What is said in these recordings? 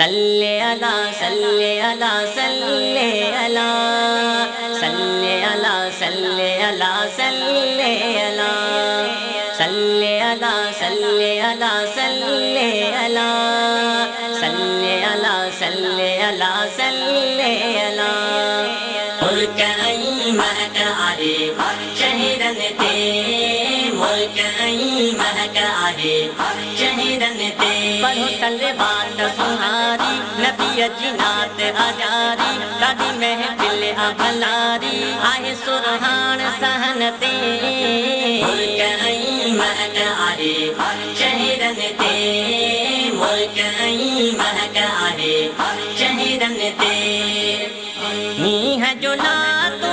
सल्ले अला सल्ले अला सल्ले अला सल्ले अला सल्ले अला सल्ले अला सल्ले अला सल्ले अला सल्ले अला सल्ले अला सल्ले अला सल्ले अला मुल्क आई महक आहे शहीदन ते मुल्क आई महक आहे शहीदन ते पढ़ो सलवात सुहारी नबी अजनात अजारी दादी महफिल अभलारी आहे सुरहान सहन ते मुल्क आई महक आहे शहीदन ते मुल्क आई महक आहे शहीदन ते नीह जो ना तो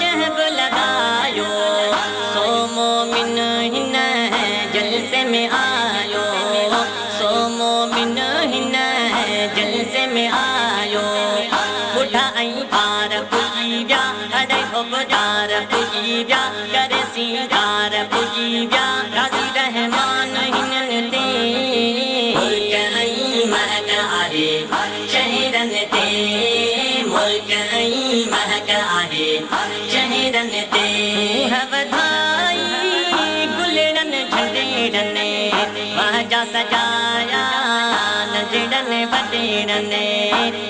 जहब लगायो सो मोमिन हिन जलसे में आयो सो मोमिन हिन जलसे में आयो बुढ़ा आई पार पुजी व्या अड़े हो बाजार पुजी व्या करे सिंगार पुजी व्या राजी रहमान हिनन ते मुल्क आई महक आहे शहीदन ते मुल्क आई महक आहे शहीदन ते हवधाई गुलड़न झंडेड़न वाजा सजाया नजड़न बडेड़न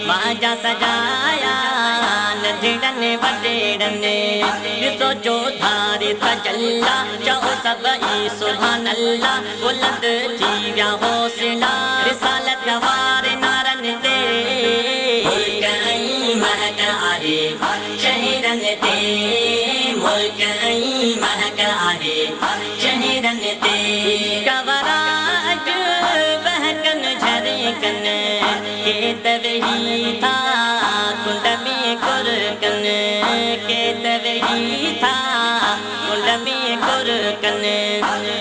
वाजा सजाया नजड़न बडेड़न ॾिसो जो धारे तजल्ला चओ सभई सुभान अल्लाह बुलंद थी विया हौसला रिसालत वारे नारन ते मुल्क आई महक आहे शहीदन ते मुल्क आई महक आहे शहीदन ते कवराज बहकन झरकन के तवही था कुंड में कुरकन के तवही था कुंड में कुरकन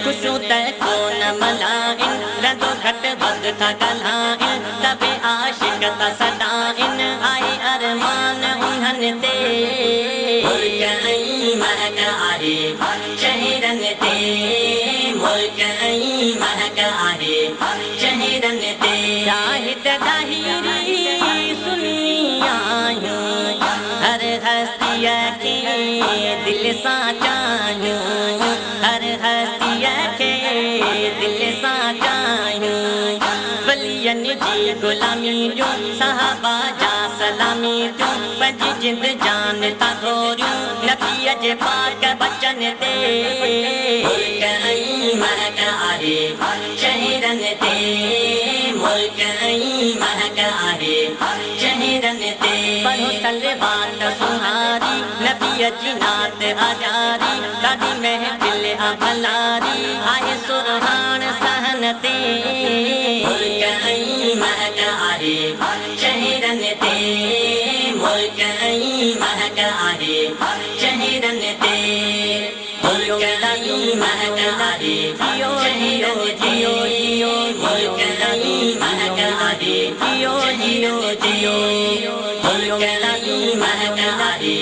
खुशू तक को न मलाइन रंदो घट बद था गलाइन तबे आशिक था सदाइन आई अरमान उन्हन ते मुल्क आई महक आहे शहीदन ते मुल्क आई महक आहे शहीदन ते शाहिद दाहिरी सुनी आयूं हर हस्तिया के दिल सा चायूं हर हस्तिया के दिल सा चायूं वलियन जी गुलामी जो साहबा जा सलामी जो पंज जिंद जान था थोरियूं नबीअ जे पाक बचन ते मुल्क आई महक आहे शहीदन ते मुल्क आई महक आहे शहीदन ते पढ़ो सलवात सुहारी नबी अजनात अजारी दादी महफिल अभलारी आहे सुरहान सहन ते मुल्क आई महक आहे शहीदन ते मुल्क आई महक आहे शहीदन ते मुल्क आई महक आहे शहीदन ते मुल्क आई महक आहे शहीदन ते मुल्क आई महक आहे